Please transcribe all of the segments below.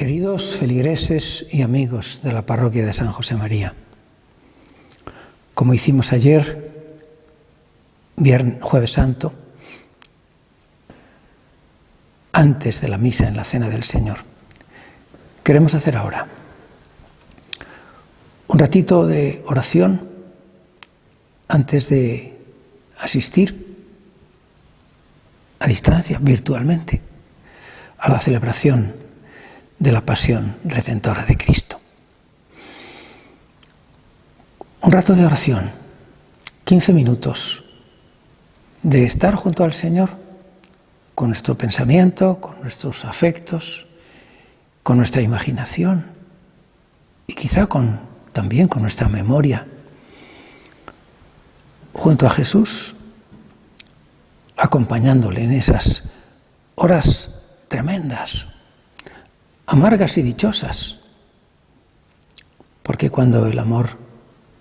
Queridos feligreses y amigos de la parroquia de San José María, como hicimos ayer, Jueves Santo, antes de la misa en la Cena del Señor, queremos hacer ahora un ratito de oración antes de asistir a distancia, virtualmente, a la celebración de la pasión redentora de Cristo. Un rato de oración, 15 minutos de estar junto al Señor con nuestro pensamiento, con nuestros afectos, con nuestra imaginación y quizá también con nuestra memoria, junto a Jesús, acompañándole en esas horas tremendas, amargas y dichosas, porque cuando el amor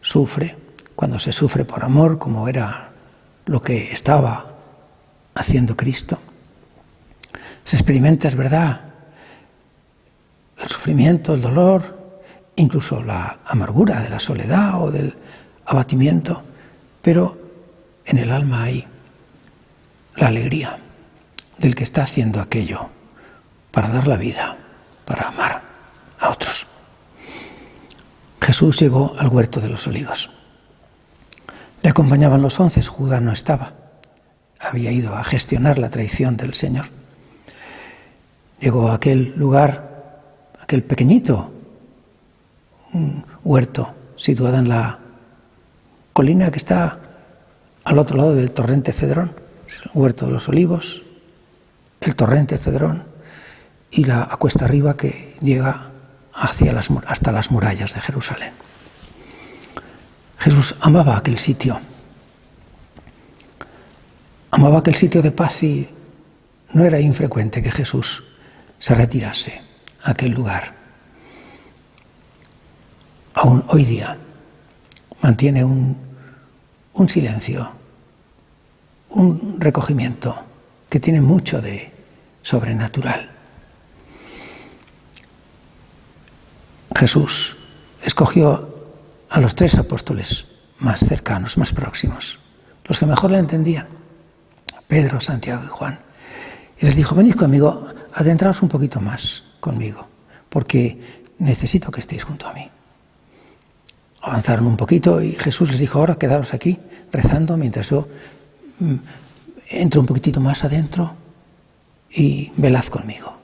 sufre, cuando se sufre por amor, como era lo que estaba haciendo Cristo, se experimenta, es verdad, el sufrimiento, el dolor, incluso la amargura de la soledad o del abatimiento, pero en el alma hay la alegría del que está haciendo aquello para dar la vida, para amar a otros. Jesús llegó al huerto de los olivos. Le acompañaban los 11, Judas no estaba. Había ido a gestionar la traición del Señor. Llegó a aquel lugar, aquel pequeñito huerto situado en la colina que está al otro lado del torrente Cedrón, el huerto de los olivos, el torrente Cedrón y la acuesta arriba que llega hasta las murallas de Jerusalén. Jesús amaba aquel sitio de paz, y no era infrecuente que Jesús se retirase a aquel lugar. Aún hoy día mantiene un silencio, un recogimiento que tiene mucho de sobrenatural. Jesús escogió a los 3 apóstoles más cercanos, más próximos, los que mejor le entendían, Pedro, Santiago y Juan, y les dijo: venid conmigo, adentraos un poquito más conmigo, porque necesito que estéis junto a mí. Avanzaron un poquito y Jesús les dijo: ahora quedaros aquí rezando mientras yo entro un poquitito más adentro y velad conmigo.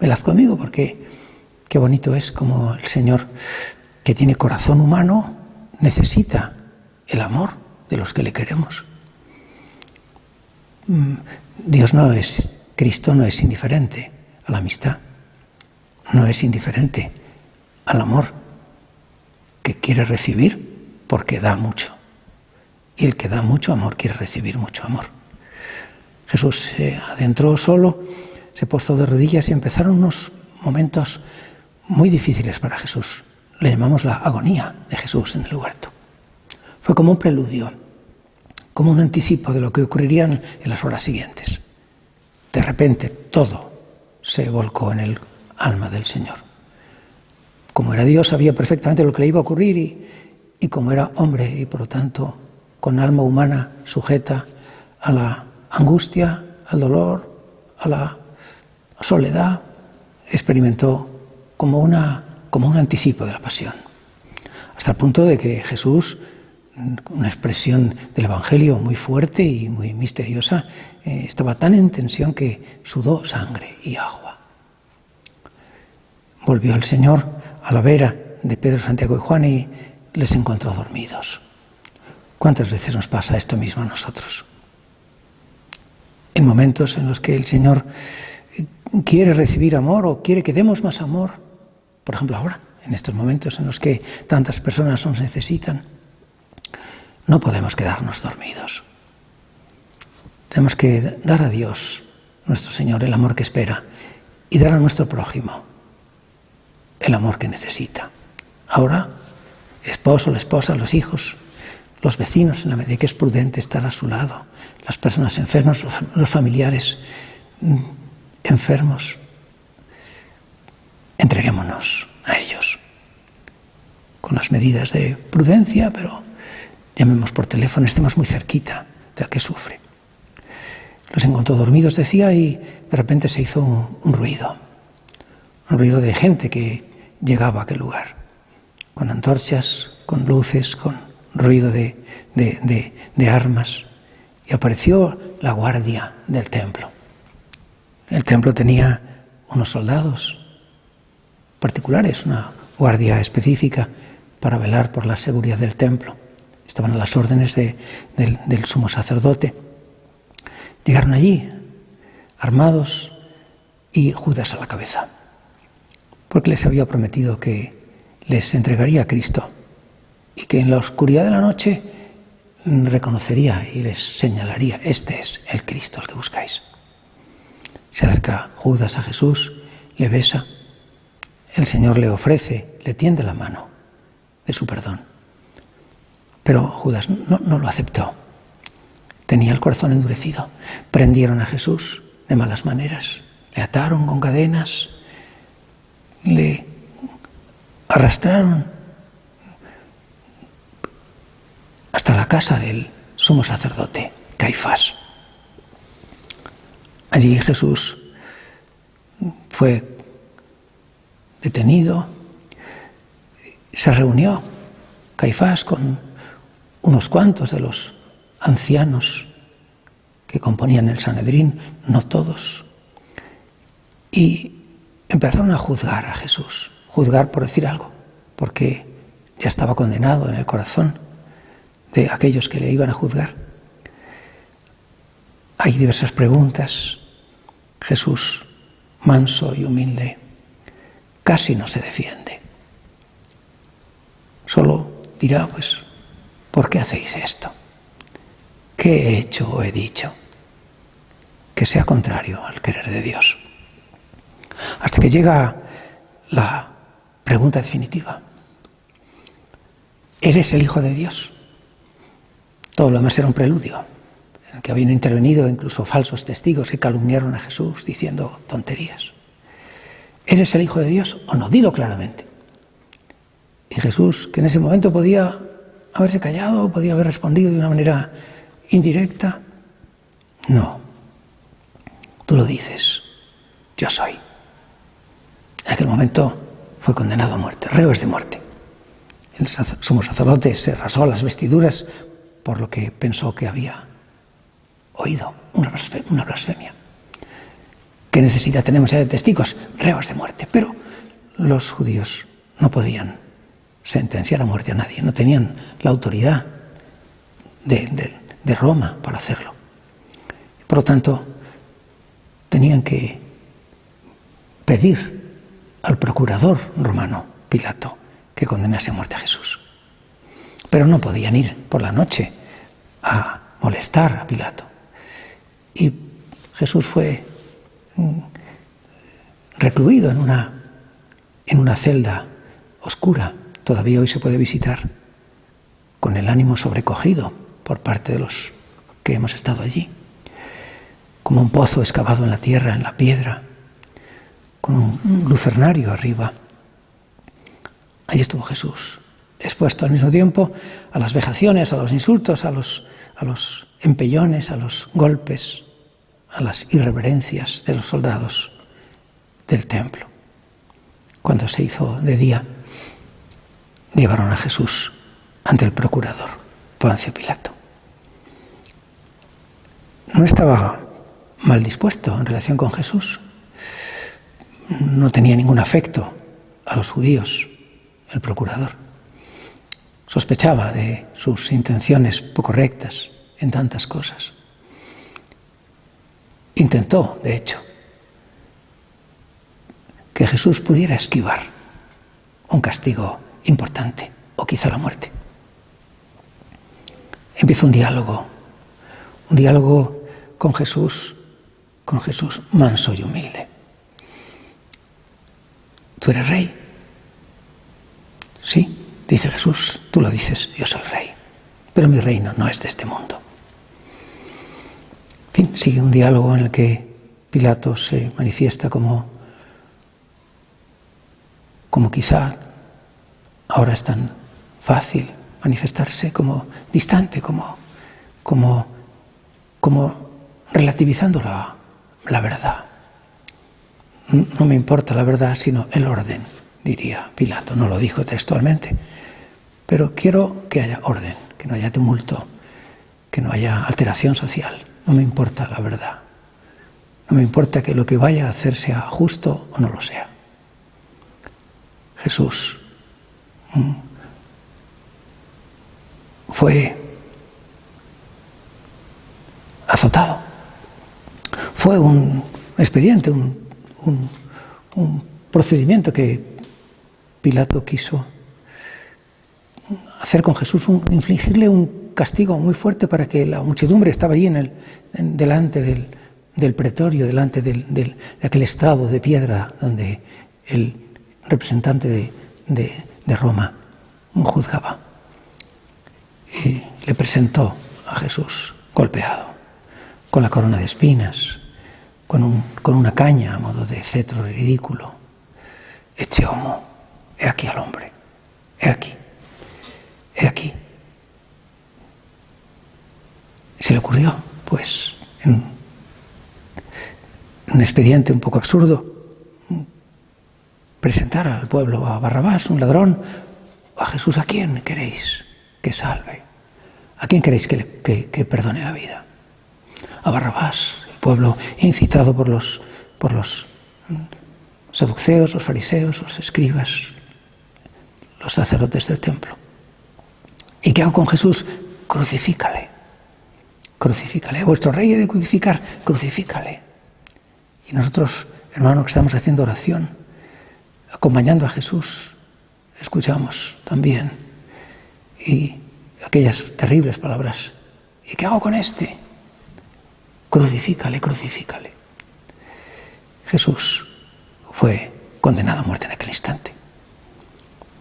Velad conmigo, porque qué bonito es como el Señor, que tiene corazón humano, necesita el amor de los que le queremos. Cristo no es indiferente a la amistad, no es indiferente al amor que quiere recibir, porque da mucho. Y el que da mucho amor quiere recibir mucho amor. Jesús se adentró solo, se postró de rodillas y empezaron unos momentos muy difíciles para Jesús. Le llamamos la agonía de Jesús en el huerto. Fue como un preludio, como un anticipo de lo que ocurriría en las horas siguientes. De repente todo se volcó en el alma del Señor. Como era Dios, sabía perfectamente lo que le iba a ocurrir, y como era hombre y por lo tanto con alma humana sujeta a la angustia, al dolor, a la soledad, experimentó como un anticipo de la pasión. Hasta el punto de que Jesús, una expresión del Evangelio muy fuerte y muy misteriosa, estaba tan en tensión que sudó sangre y agua. Volvió el Señor a la vera de Pedro, Santiago y Juan y les encontró dormidos. ¿Cuántas veces nos pasa esto mismo a nosotros? En momentos en los que el Señor quiere recibir amor o quiere que demos más amor, por ejemplo ahora, en estos momentos en los que tantas personas nos necesitan, no podemos quedarnos dormidos. Tenemos que dar a Dios, nuestro Señor, el amor que espera, y dar a nuestro prójimo el amor que necesita. Ahora, el esposo, la esposa, los hijos, los vecinos, en la medida que es prudente estar a su lado, las personas enfermas, los familiares enfermos. entreguémonos a ellos. Con las medidas de prudencia, pero llamemos por teléfono, estemos muy cerquita del que sufre. Los encontró dormidos, decía, y de repente se hizo un ruido de gente que llegaba a aquel lugar, con antorchas, con luces, con ruido de armas, y apareció la guardia del templo. El templo tenía unos soldados particulares, una guardia específica para velar por la seguridad del templo. Estaban a las órdenes del sumo sacerdote. Llegaron allí, armados, y Judas a la cabeza, porque les había prometido que les entregaría a Cristo y que en la oscuridad de la noche reconocería y les señalaría: este es el Cristo al que buscáis. Se acerca Judas a Jesús, le besa. El Señor le ofrece, le tiende la mano de su perdón. Pero Judas no lo aceptó. Tenía el corazón endurecido. Prendieron a Jesús de malas maneras. Le ataron con cadenas. Le arrastraron hasta la casa del sumo sacerdote, Caifás. Allí Jesús fue detenido. Se reunió Caifás con unos cuantos de los ancianos que componían el Sanedrín, no todos, y empezaron a juzgar a Jesús, juzgar por decir algo, porque ya estaba condenado en el corazón de aquellos que le iban a juzgar. Hay diversas preguntas. Jesús, manso y humilde, casi no se defiende. Solo dirá, pues, ¿por qué hacéis esto? ¿Qué he hecho o he dicho que sea contrario al querer de Dios? Hasta que llega la pregunta definitiva. ¿Eres el Hijo de Dios? Todo lo demás era un preludio, en el que habían intervenido incluso falsos testigos que calumniaron a Jesús diciendo tonterías. ¿Eres el Hijo de Dios o no? Dilo claramente. Y Jesús, que en ese momento podía haberse callado, podía haber respondido de una manera indirecta, no. Tú lo dices, yo soy. En aquel momento fue condenado a muerte, reo es de muerte. El sumo sacerdote se rasó las vestiduras por lo que pensó que había oído, una blasfemia. ¿Qué necesidad tenemos ya de testigos? Reos de muerte. Pero los judíos no podían sentenciar a muerte a nadie, no tenían la autoridad de Roma para hacerlo. Por lo tanto, tenían que pedir al procurador romano, Pilato, que condenase a muerte a Jesús. Pero no podían ir por la noche a molestar a Pilato. Y Jesús fue recluido en una celda oscura. Todavía hoy se puede visitar, con el ánimo sobrecogido por parte de los que hemos estado allí, como un pozo excavado en la tierra, en la piedra, con un lucernario arriba. Allí estuvo Jesús, expuesto al mismo tiempo a las vejaciones, a los insultos, a los empellones, a los golpes, a las irreverencias de los soldados del templo. Cuando se hizo de día, llevaron a Jesús ante el procurador, Poncio Pilato. No estaba mal dispuesto en relación con Jesús. No tenía ningún afecto a los judíos, el procurador. Sospechaba de sus intenciones poco rectas en tantas cosas. Intentó, de hecho, que Jesús pudiera esquivar un castigo importante, o quizá la muerte. Empieza un diálogo con Jesús manso y humilde. ¿Tú eres rey? Sí, dice Jesús, tú lo dices, yo soy rey, pero mi reino no es de este mundo. En fin, sigue un diálogo en el que Pilato se manifiesta como como quizá ahora es tan fácil manifestarse, como distante, como relativizando la verdad. No me importa la verdad, sino el orden, diría Pilato. No lo dijo textualmente, pero quiero que haya orden, que no haya tumulto, que no haya alteración social. No me importa la verdad. No me importa que lo que vaya a hacer sea justo o no lo sea. Jesús fue azotado. Fue un expediente, un procedimiento que Pilato quiso hacer con Jesús, infligirle un castigo muy fuerte para que la muchedumbre estaba allí delante del pretorio, delante de aquel estrado de piedra donde el representante de Roma juzgaba. Y le presentó a Jesús golpeado, con la corona de espinas, con una caña a modo de cetro ridículo. Ecce homo, he aquí al hombre, he aquí, he aquí. Se le ocurrió, pues, en un expediente un poco absurdo, presentar al pueblo a Barrabás, un ladrón, a Jesús. ¿A quién queréis que salve? ¿A quién queréis que perdone la vida? A Barrabás. El pueblo, incitado por los saduceos, los fariseos, los escribas, los sacerdotes del templo. ¿Y qué hago con Jesús? Crucifícale. Crucifícale. Vuestro rey he de crucificar, crucifícale. Y nosotros, hermanos, que estamos haciendo oración, acompañando a Jesús, escuchamos también y aquellas terribles palabras. ¿Y qué hago con este? Crucifícale, crucifícale. Jesús fue condenado a muerte en aquel instante.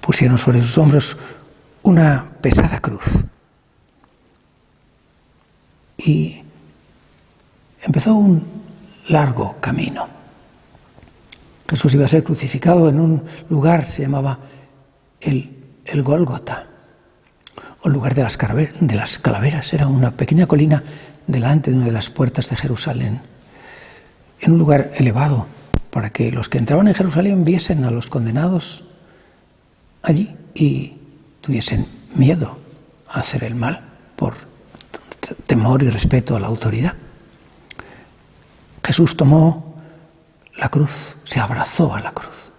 Pusieron sobre sus hombros una pesada cruz. Y empezó un largo camino. Jesús iba a ser crucificado en un lugar, se llamaba el Gólgota, o el lugar de las calaveras. Era una pequeña colina delante de una de las puertas de Jerusalén, en un lugar elevado, para que los que entraban en Jerusalén viesen a los condenados allí y tuviesen miedo a hacer el mal por temor y respeto a la autoridad. Jesús tomó la cruz, se abrazó a la cruz.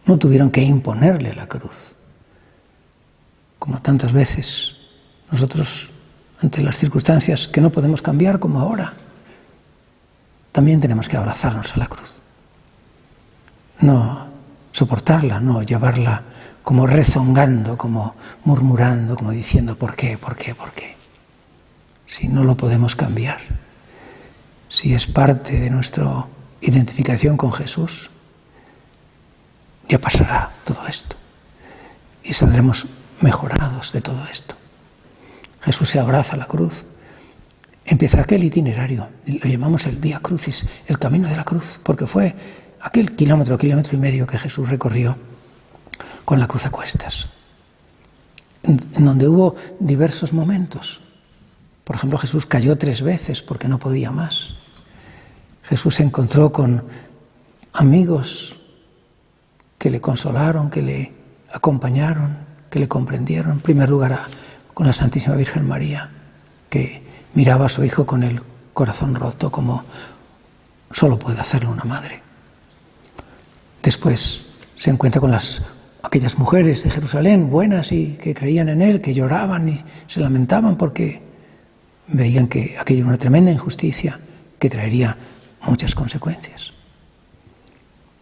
No tuvieron que imponerle la cruz. Como tantas veces nosotros, ante las circunstancias que no podemos cambiar como ahora, también tenemos que abrazarnos a la cruz. No soportarla, no llevarla como rezongando, como murmurando, como diciendo ¿por qué? ¿Por qué? ¿Por qué? Si no lo podemos cambiar, si es parte de nuestra identificación con Jesús, ya pasará todo esto y saldremos mejorados de todo esto. Jesús se abraza a la cruz, empieza aquel itinerario, lo llamamos el Vía Crucis, el camino de la cruz, porque fue aquel kilómetro y medio que Jesús recorrió con la cruz a cuestas, en donde hubo diversos momentos. Por ejemplo, Jesús cayó 3 veces porque no podía más. Jesús se encontró con amigos que le consolaron, que le acompañaron, que le comprendieron. En primer lugar, con la Santísima Virgen María, que miraba a su hijo con el corazón roto como solo puede hacerlo una madre. Después se encuentra con aquellas mujeres de Jerusalén buenas y que creían en él, que lloraban y se lamentaban porque veían que aquello era una tremenda injusticia que traería muchas consecuencias.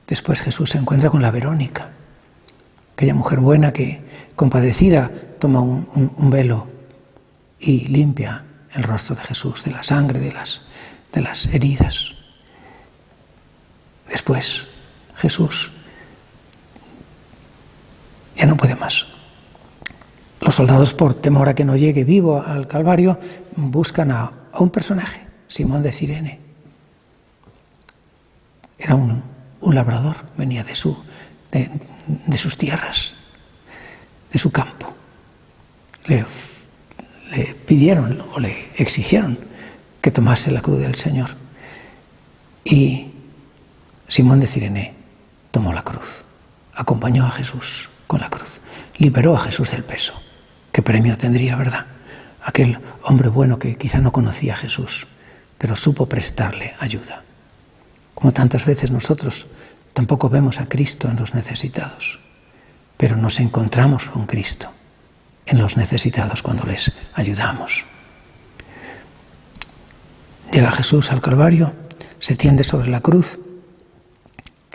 Después Jesús se encuentra con la Verónica, aquella mujer buena que, compadecida, toma un velo y limpia el rostro de Jesús, de la sangre, de las heridas. Después Jesús ya no puede más. Los soldados, por temor a que no llegue vivo al Calvario, buscan a un personaje, Simón de Cirene. Era un labrador, venía de de sus tierras, de su campo. Le pidieron o le exigieron que tomase la cruz del Señor. Y Simón de Cirene tomó la cruz, acompañó a Jesús con la cruz, liberó a Jesús del peso. ¿Qué premio tendría, verdad? Aquel hombre bueno que quizá no conocía a Jesús, pero supo prestarle ayuda. Como tantas veces nosotros tampoco vemos a Cristo en los necesitados, pero nos encontramos con Cristo en los necesitados cuando les ayudamos. Llega Jesús al Calvario, se tiende sobre la cruz,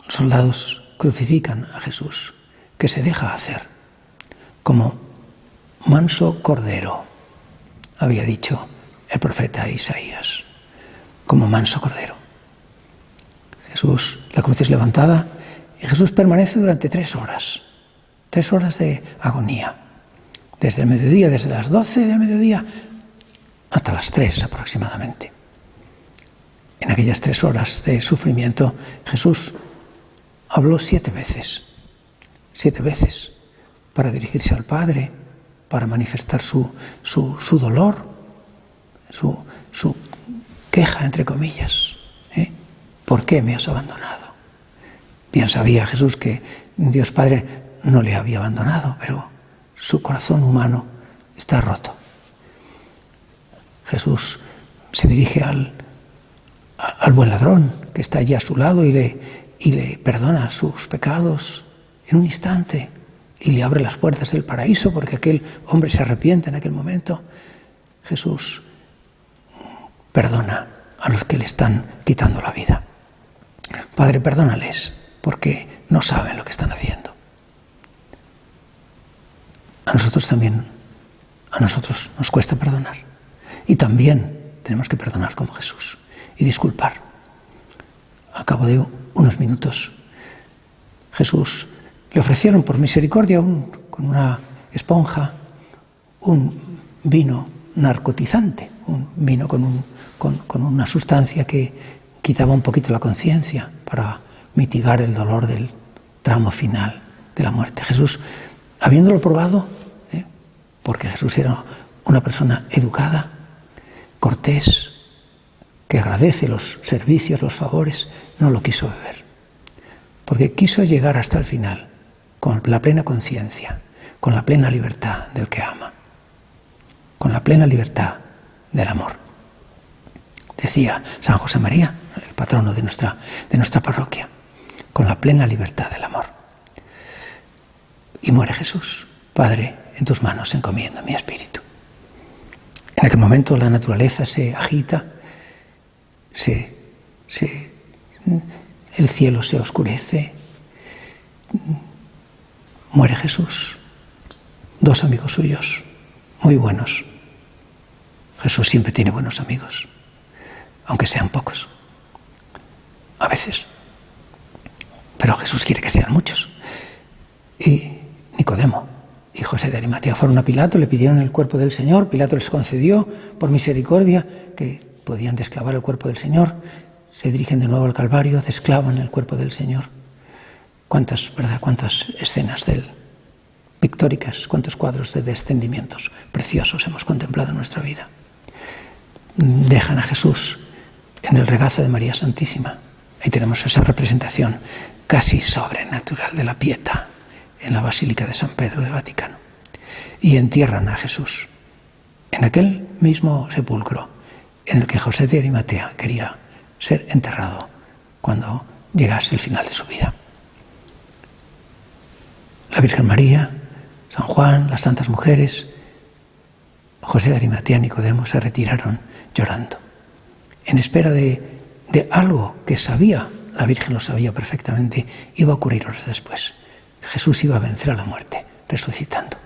los soldados crucifican a Jesús, que se deja hacer, como manso cordero, había dicho el profeta Isaías, como manso cordero. Jesús, la cruz es levantada y Jesús permanece durante 3 horas, 3 horas de agonía, desde el mediodía, desde las 12 del mediodía hasta las 3 aproximadamente. En aquellas 3 horas de sufrimiento, Jesús habló 7 veces, para dirigirse al Padre, para manifestar su dolor, su queja, entre comillas. ¿Por qué me has abandonado? Bien sabía Jesús que Dios Padre no le había abandonado, pero su corazón humano está roto. Jesús se dirige al buen ladrón que está allí a su lado y le perdona sus pecados en un instante y le abre las puertas del paraíso porque aquel hombre se arrepiente en aquel momento. Jesús perdona a los que le están quitando la vida. Padre, perdónales porque no saben lo que están haciendo. A nosotros también, a nosotros nos cuesta perdonar. Y también tenemos que perdonar como Jesús y disculpar. Al cabo de unos minutos, Jesús le ofrecieron por misericordia con una esponja un vino narcotizante, un vino con una sustancia que quitaba un poquito la conciencia para mitigar el dolor del tramo final de la muerte. Jesús, habiéndolo probado, porque Jesús era una persona educada, cortés, que agradece los servicios, los favores, no lo quiso beber, porque quiso llegar hasta el final con la plena conciencia, con la plena libertad del que ama, con la plena libertad del amor. Decía San José María, el patrono de nuestra parroquia, con la plena libertad del amor. Y muere Jesús. Padre, en tus manos encomiendo mi espíritu. En aquel momento la naturaleza se agita, el cielo se oscurece, muere Jesús. 2 amigos suyos, muy buenos. Jesús siempre tiene buenos amigos, aunque sean pocos, a veces. Pero Jesús quiere que sean muchos. Y Nicodemo y José de Arimatea fueron a Pilato, le pidieron el cuerpo del Señor. Pilato les concedió, por misericordia, que podían desclavar el cuerpo del Señor. Se dirigen de nuevo al Calvario, desclavan el cuerpo del Señor. Cuántas escenas pictóricas, cuántos cuadros de descendimientos preciosos hemos contemplado en nuestra vida. Dejan a Jesús en el regazo de María Santísima. Ahí tenemos esa representación casi sobrenatural de la Pietà en la Basílica de San Pedro del Vaticano. Y entierran a Jesús en aquel mismo sepulcro en el que José de Arimatea quería ser enterrado cuando llegase el final de su vida. La Virgen María, San Juan, las santas mujeres, José de Arimatea y Nicodemo se retiraron llorando, en espera de algo que sabía, la Virgen lo sabía perfectamente, iba a ocurrir horas después. Jesús iba a vencer a la muerte, resucitando.